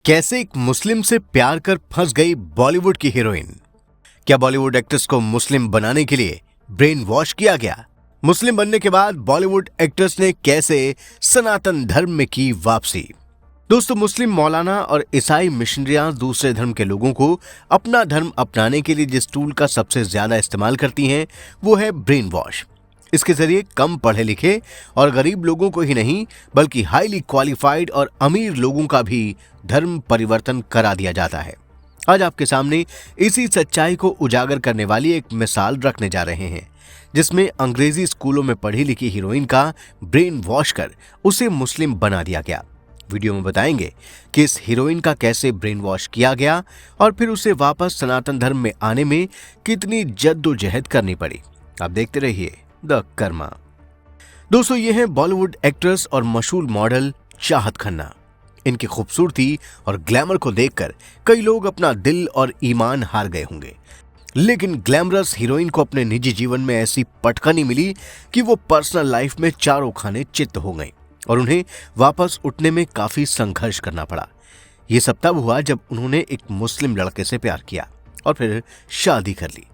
कैसे एक मुस्लिम से प्यार कर फंस गई बॉलीवुड की हीरोइन। क्या बॉलीवुड एक्ट्रेस को मुस्लिम बनाने के लिए ब्रेन वॉश किया गया? मुस्लिम बनने के बाद बॉलीवुड एक्ट्रेस ने कैसे सनातन धर्म में की वापसी? दोस्तों, मुस्लिम मौलाना और ईसाई मिशनरियां दूसरे धर्म के लोगों को अपना धर्म अपनाने के लिए जिस टूल का सबसे ज्यादा इस्तेमाल करती हैं वो है ब्रेन वॉश। इसके जरिए कम पढ़े लिखे और गरीब लोगों को ही नहीं बल्कि हाईली क्वालिफाइड और अमीर लोगों का भी धर्म परिवर्तन करा दिया जाता है। आज आपके सामने इसी सच्चाई को उजागर करने वाली एक मिसाल रखने जा रहे हैं, जिसमें अंग्रेजी स्कूलों में पढ़ी लिखी हीरोइन का ब्रेन वॉश कर उसे मुस्लिम बना दिया गया। वीडियो में बताएंगे कि इस हीरोइन का कैसे ब्रेन वॉश किया गया और फिर उसे वापस सनातन धर्म में आने में कितनी जद्दोजहद करनी पड़ी। आप देखते रहिए द कर्मा। दोस्तों, ये है बॉलीवुड एक्ट्रेस और मशहूर मॉडल चाहत खन्ना। इनकी खूबसूरती और ग्लैमर को देखकर कई लोग अपना दिल और ईमान हार गए होंगे, लेकिन ग्लैमरस हीरोइन को अपने निजी जीवन में ऐसी पटकनी मिली कि वो पर्सनल लाइफ में चारों खाने चित्त हो गई और उन्हें वापस उठने में काफी संघर्ष करना पड़ा। ये सब तब हुआ जब उन्होंने एक मुस्लिम लड़के से प्यार किया और फिर शादी कर ली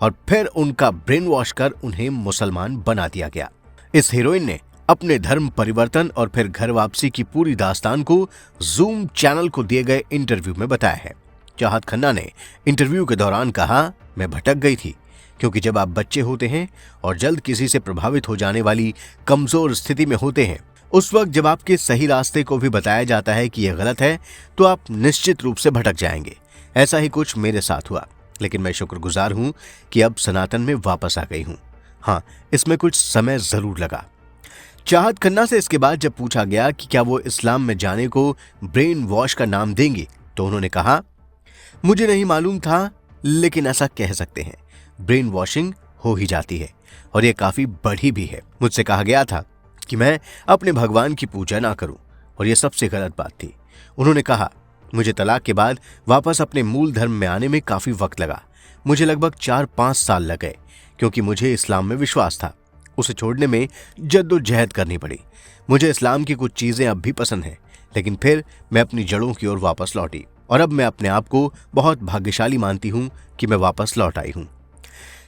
और फिर उनका ब्रेन वॉश कर उन्हें मुसलमान बना दिया गया। इस हीरोइन ने अपने धर्म परिवर्तन और फिर घर वापसी की पूरी दास्तान को जूम चैनल को दिए गए इंटरव्यू में बताया है। चाहत खन्ना ने इंटरव्यू के दौरान कहा, मैं भटक गई थी क्योंकि जब आप बच्चे होते हैं और जल्द किसी से प्रभावित हो जाने वाली कमजोर स्थिति में होते हैं, उस वक्त जब आपके सही रास्ते को भी बताया जाता है कि यह गलत है तो आप निश्चित रूप से भटक जाएंगे। ऐसा ही कुछ मेरे साथ हुआ, लेकिन मैं शुक्रगुजार हूं कि अब सनातन में वापस आ गई हूं। हाँ, इसमें कुछ समय जरूर लगा। चाहत खन्ना से इसके बाद जब पूछा गया कि क्या वो इस्लाम में जाने को ब्रेन वॉश का नाम देंगी तो उन्होंने कहा, मुझे नहीं मालूम था, लेकिन ऐसा कह सकते हैं। ब्रेन वॉशिंग हो ही जाती है और ये काफी बड़ी भी है। मुझसे कहा गया था कि मैं अपने भगवान की पूजा ना करूं और ये सबसे गलत बात थी। उन्होंने कहा, मुझे तलाक के बाद वापस अपने मूल धर्म में आने में काफी वक्त लगा। मुझे लगभग 4-5 साल लग गए क्योंकि मुझे इस्लाम में विश्वास था। उसे छोड़ने में जद्दोजहद करनी पड़ी। मुझे इस्लाम की कुछ चीजें अब भी पसंद हैं, लेकिन फिर मैं अपनी जड़ों की ओर वापस लौटी और अब मैं अपने आप को बहुत भाग्यशाली मानती हूं कि मैं वापस लौट आई हूं।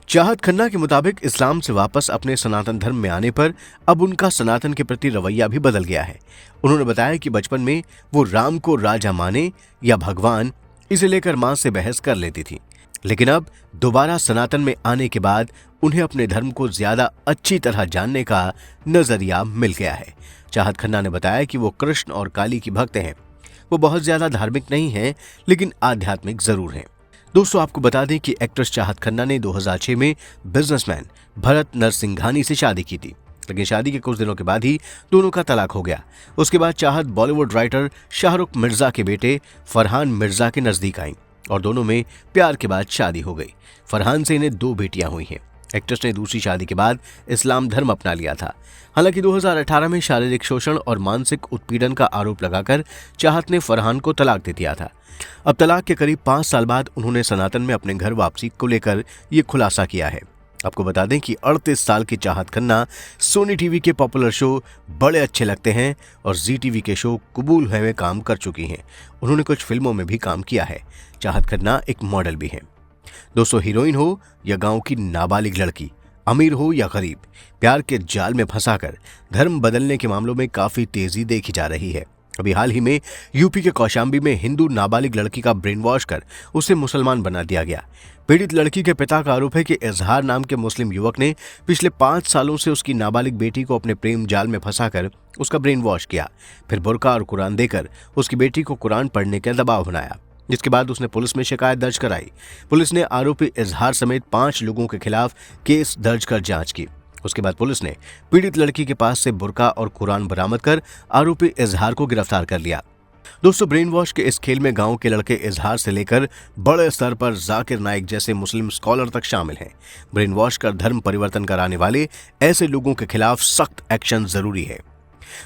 चाहत खन्ना के मुताबिक इस्लाम से वापस अपने सनातन धर्म में आने पर अब उनका सनातन के प्रति रवैया भी बदल गया है। उन्होंने बताया कि बचपन में वो राम को राजा माने या भगवान, इसे लेकर मां से बहस कर लेती थी, लेकिन अब दोबारा सनातन में आने के बाद उन्हें अपने धर्म को ज्यादा अच्छी तरह जानने का नजरिया मिल गया है। चाहत खन्ना ने बताया कि वो कृष्ण और काली की भक्त हैं। वो बहुत ज्यादा धार्मिक नहीं हैं, लेकिन आध्यात्मिक जरूर हैं। दोस्तों, आपको बता दें कि एक्ट्रेस चाहत खन्ना ने 2006 में बिजनेसमैन भरत नरसिंघानी से शादी की थी, लेकिन शादी के कुछ दिनों के बाद ही दोनों का तलाक हो गया। उसके बाद चाहत बॉलीवुड राइटर शाहरुख मिर्जा के बेटे फरहान मिर्जा के नजदीक आई और दोनों में प्यार के बाद शादी हो गई। फरहान से इन्हें 2 बेटियां हुई हैं। एक्ट्रेस ने दूसरी शादी के बाद इस्लाम धर्म अपना लिया था। हालांकि 2018 में शारीरिक शोषण और मानसिक उत्पीड़न का आरोप लगाकर चाहत ने फरहान को तलाक दे दिया था। अब तलाक के करीब 5 साल बाद उन्होंने सनातन में अपने घर वापसी को लेकर ये खुलासा किया है। आपको बता दें कि 38 साल की चाहत खन्ना सोनी टीवी के पॉपुलर शो बड़े अच्छे लगते हैं और जी टीवी के शो कबूल है में काम कर चुकी हैं। उन्होंने कुछ फिल्मों में भी काम किया है। चाहत खन्ना एक मॉडल भी हैं। दोस्तों, हीरोइन हो या गांव की नाबालिग लड़की, अमीर हो या गरीब, प्यार के जाल में फंसाकर धर्म बदलने के मामलों में काफी तेजी देखी जा रही है। अभी हाल ही में यूपी के कौशाम्बी में हिंदू नाबालिग लड़की का ब्रेन वॉश कर उसे मुसलमान बना दिया गया। पीड़ित लड़की के पिता का आरोप है कि इजहार नाम के मुस्लिम युवक ने पिछले 5 सालों से उसकी नाबालिग बेटी को अपने प्रेम जाल में फंसाकर उसका ब्रेन वॉश किया, फिर बुर्का और कुरान देकर उसकी बेटी को कुरान पढ़ने का दबाव बनाया, जिसके बाद उसने पुलिस में शिकायत दर्ज कराई। पुलिस ने आरोपी इजहार समेत 5 लोगों के खिलाफ केस दर्ज कर जांच की। उसके बाद पुलिस ने पीड़ित लड़की के पास से बुर्का और कुरान बरामद कर आरोपी इजहार को गिरफ्तार कर लिया। दोस्तों, ब्रेन वॉश के इस खेल में गांव के लड़के इजहार से लेकर बड़े स्तर पर जाकिर नाइक जैसे मुस्लिम स्कॉलर तक शामिल हैं। ब्रेन वॉश कर धर्म परिवर्तन कराने वाले ऐसे लोगों के खिलाफ सख्त एक्शन जरूरी है।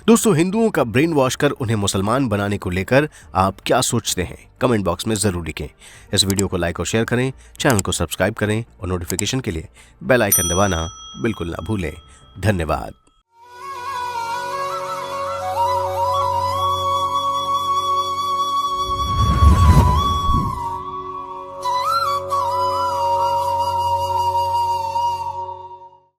दोस्तों, हिंदुओं का ब्रेन वॉश कर उन्हें मुसलमान बनाने को लेकर आप क्या सोचते हैं? कमेंट बॉक्स में जरूर लिखें। इस वीडियो को लाइक और शेयर करें, चैनल को सब्सक्राइब करें और नोटिफिकेशन के लिए बेल आइकन दबाना बिल्कुल ना भूलें। धन्यवाद।